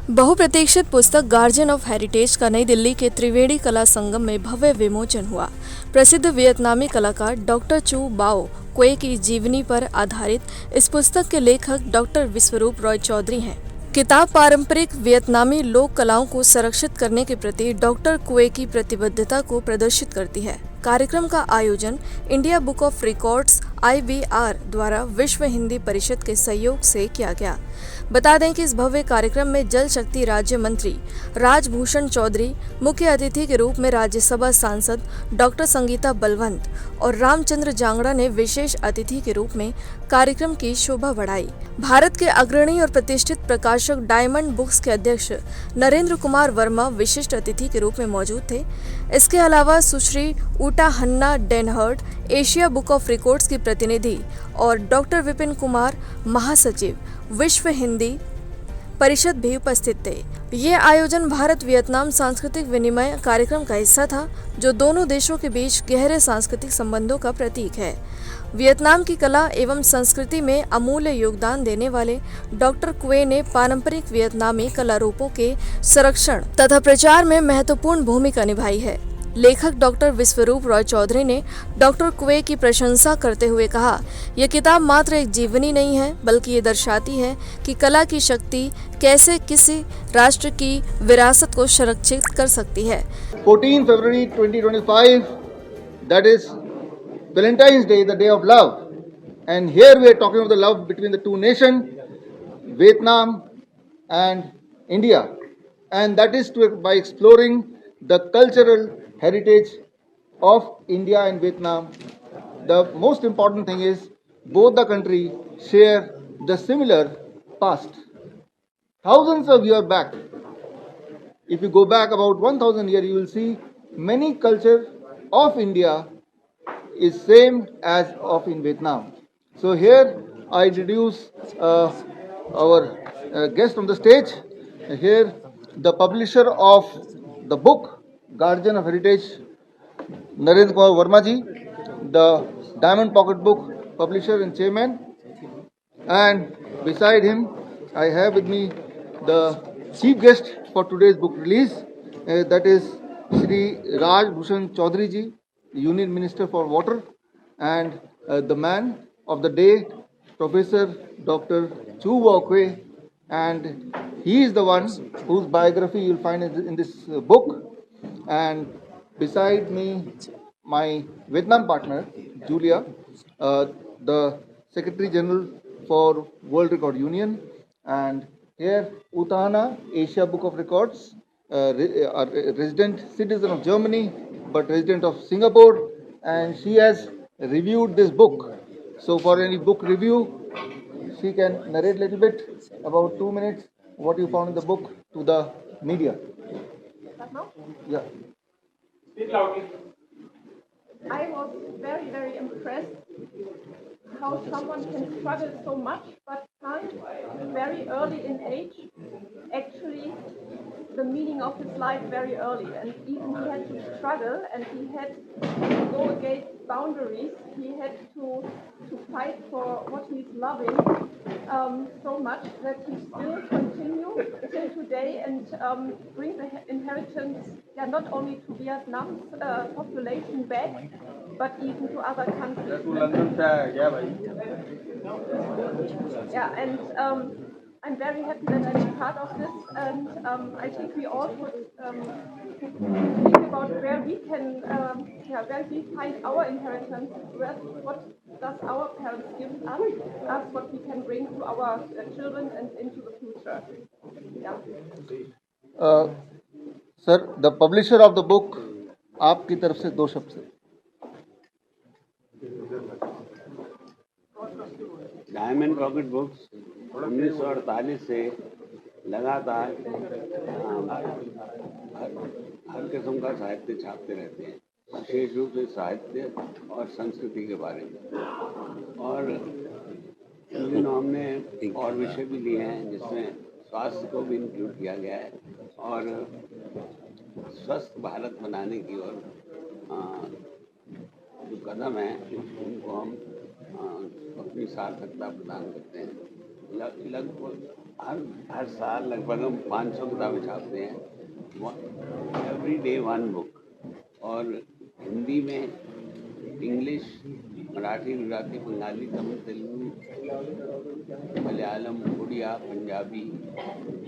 बहुप्रतीक्षित पुस्तक guardian of heritage का नई दिल्ली के त्रिवेणी कला संगम में भव्य विमोचन हुआ। प्रसिद्ध वियतनामी कलाकार डॉक्टर चू बाओ क्वे की जीवनी पर आधारित इस पुस्तक के लेखक डॉक्टर विश्वरूप रॉय चौधरी हैं। किताब पारंपरिक वियतनामी लोक कलाओं को संरक्षित करने के प्रति डॉक्टर क्वे की प्रतिबद्धता को प्रदर्शित करती है। कार्यक्रम का आयोजन India book of records IBR द्वारा विश्व हिंदी परिषद के सहयोग से किया गया। बता दें कि इस भव्य कार्यक्रम में जल शक्ति राज्य मंत्री राजभूषण चौधरी, मुख्य अतिथि के रूप में राज्यसभा सांसद डॉक्टर संगीता बलवंत और रामचंद्र जांगड़ा ने विशेष अतिथि के रूप में कार्यक्रम की शोभा बढ़ाई। भारत के अग्रणी और प्रतिष्ठित प्रकाशक डायमंड बुक्स के अध्यक्ष नरेंद्र कुमार वर्मा विशिष्ट अतिथि के रूप में मौजूद थे। इसके अलावा सुश्री ऊटा हन्ना डेनहर्ट, एशिया बुक ऑफ रिकॉर्ड्स की प्रतिनिधि और डॉक्टर विपिन कुमार, महासचिव, विश्व हिंदी परिषद भी उपस्थित थे। ये आयोजन भारत वियतनाम सांस्कृतिक विनिमय कार्यक्रम का हिस्सा था, जो दोनों देशों के बीच गहरे सांस्कृतिक संबंधों का प्रतीक है। वियतनाम की कला एवं संस्कृति में अमूल्य योगदान देने वाले डॉक्टर क्वे ने पारंपरिक वियतनामी कला रूपों के संरक्षण तथा प्रचार में महत्वपूर्ण भूमिका निभाई है। लेखक डॉक्टर विश्वरूप रॉय चौधरी ने डॉक्टर क्वे की प्रशंसा करते हुए कहा, यह किताब मात्र एक जीवनी नहीं है, बल्कि ये दर्शाती है कि कला की शक्ति कैसे किसी राष्ट्र की विरासत को संरक्षित कर सकती है। 14 February 2025, that is Valentine's Day, the day of love. And here we are talking of the love between the two nations, Vietnam and India. And that is by exploring the cultural heritage of India and Vietnam. The most important thing is both the countries share the similar past. Thousands of years back, if you go back about 1000 years, you will see many culture of India is same as of in Vietnam. So here I introduce our guest on the stage. Here the publisher of the book Guardian of Heritage, Narendra Kumar Verma ji, the Diamond Pocket Book publisher and chairman, and beside him I have with me the chief guest for today's book release, that is Shri Raj Bhushan Chaudhary ji, Union Minister for Water, and the man of the day, Professor Dr. Chu Bao Kwe, and he is the one whose biography you will find in this book. And beside me, my Vietnam partner, Julia, the Secretary General for World Record Union, and here Utahana, Asia Book of Records, a resident citizen of Germany, but resident of Singapore, and she has reviewed this book. So for any book review, she can narrate a little bit, about 2 minutes, what you found in the book to the media. Yeah. I was very, very impressed how someone can struggle so much, but find very early in age actually the meaning of his life very early. And even he had to struggle and he had to go against boundaries. He had to fight for what he's loving so much that he still continues till today and brings the inheritance not only to Vietnam's population back, but even to other countries. Yeah, and I'm very happy that I'm part of this, and I think we all should think about where we can, where we find our inheritance, what does our parents give us, what we can bring to our children and into the future. Yeah. Sir, the publisher of the book, आपकी तरफ से 2 शब्द से. Diamond pocket books 1948 से लगातार हर किस्म का साहित्य छापते रहते हैं, विशेष रूप से साहित्य और संस्कृति के बारे में। और इन दिनों हमने और विषय भी लिए हैं, जिसमें स्वास्थ्य को भी इंक्लूड किया गया है और स्वस्थ भारत बनाने की ओर जो कदम है उनको हम अपनी सार्थकता प्रदान करते हैं। लगभग हर साल लगभग हम 500 किताबें छापते हैं, एवरी डे वन बुक। और हिंदी में, English, Marathi, Gujarati, Bengali, Tamil, Telugu, Malayalam, Oriya, Punjabi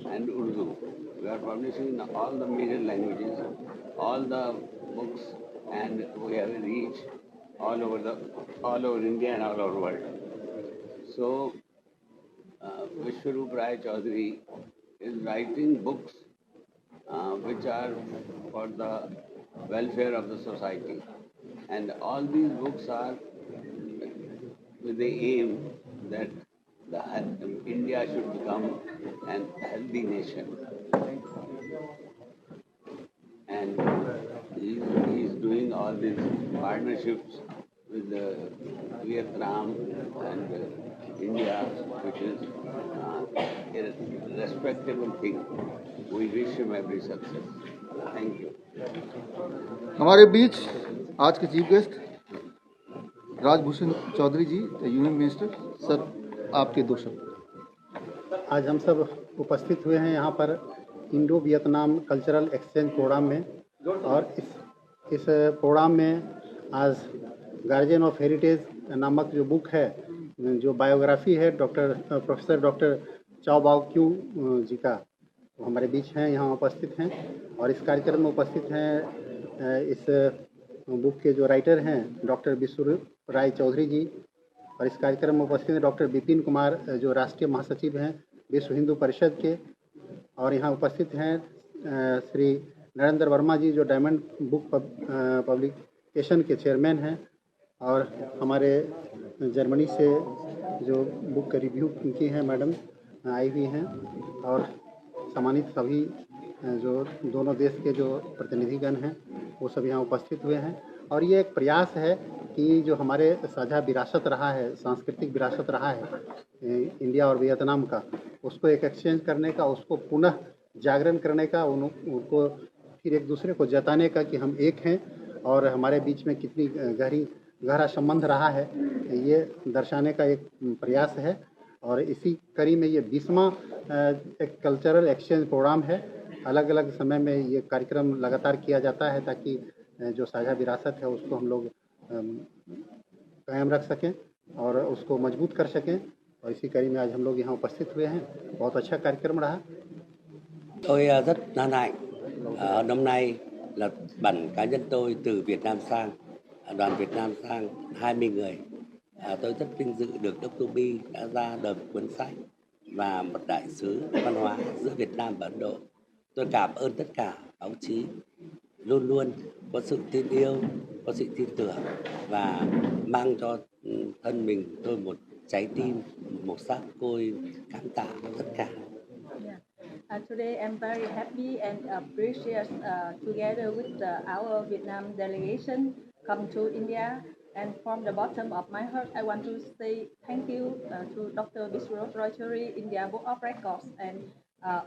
and Urdu. We are publishing in all the major languages, all the books, and we have a reach all over India and all over world. So Vishwaroop Rai Chaudhary is writing books which are for the welfare of the society, and all these books are with the aim that India should become an healthy nation. And he's doing all these partnerships with Vietnam and India, which is a respectable thing. We wish him every success. Thank you. हमारे बीच आज के chief guest Rajbhushan Chaudhary जी, union minister. Sir, आपके 2 शब्द। आज हम सब उपस्थित हुए हैं यहाँ पर Indo Vietnam cultural exchange programme में, और इस प्रोग्राम में आज गार्जियन ऑफ हेरिटेज नामक जो बुक है, जो बायोग्राफी है प्रोफेसर डॉक्टर चाओ बाओ क्यू जी का, वो हमारे बीच हैं, यहाँ उपस्थित हैं। और इस कार्यक्रम में उपस्थित हैं इस बुक के जो राइटर हैं डॉक्टर विश्वरूप राय चौधरी जी, और इस कार्यक्रम में उपस्थित हैं डॉक्टर विपिन कुमार जो राष्ट्रीय महासचिव हैं विश्व हिंदू परिषद के, और यहाँ उपस्थित हैं श्री नरेंद्र वर्मा जी जो डायमंड बुक पब्लिकेशन के चेयरमैन हैं, और हमारे जर्मनी से जो बुक का रिव्यू की हैं मैडम आई हुई हैं, और सम्मानित सभी जो दोनों देश के जो प्रतिनिधिगण हैं वो सब यहाँ उपस्थित हुए हैं। और ये एक प्रयास है कि जो हमारे साझा विरासत रहा है, सांस्कृतिक विरासत रहा है इंडिया और वियतनाम का, उसको एक एक्सचेंज करने का, उसको पुनः जागरण करने का, उनको फिर एक दूसरे को जताने का कि हम एक हैं और हमारे बीच में कितनी गहरा संबंध रहा है, ये दर्शाने का एक प्रयास है। और इसी कड़ी में ये 20वां एक कल्चरल एक्सचेंज प्रोग्राम है। अलग अलग समय में ये कार्यक्रम लगातार किया जाता है ताकि जो साझा विरासत है उसको हम लोग कायम रख सकें और उसको मजबूत कर सकें, और इसी कड़ी में आज हम लोग यहाँ उपस्थित हुए हैं। बहुत अच्छा कार्यक्रम रहा। Tôi rất hân hạnh năm nay là bản cá nhân tôi từ Việt Nam sang, đoàn Việt Nam sang 20 người. Tôi rất vinh dự được Dr. Bi đã ra đời một cuốn sách và một đại sứ văn hóa giữa Việt Nam và Ấn Độ. Tôi cảm ơn tất cả báo chí luôn luôn có sự tin yêu, có sự tin tưởng và mang cho thân mình tôi một trái tim, một sắc côi cảm tạ tất cả. Today I'm very happy and appreciate together with our Vietnam delegation come to India, and from the bottom of my heart I want to say thank you to Dr. Vishwaroop Rai Chaudhary, India Book of Records, and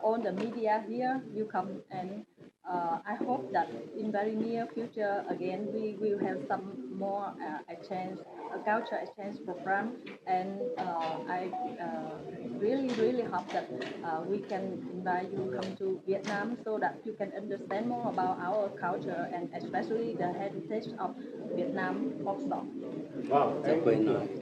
all the media here. You come, and I hope that in very near future again we will have some more exchange, culture exchange program, and I really hope that we can invite you come to Vietnam so that you can understand more about our culture and especially the heritage of Vietnam folk song. Wow.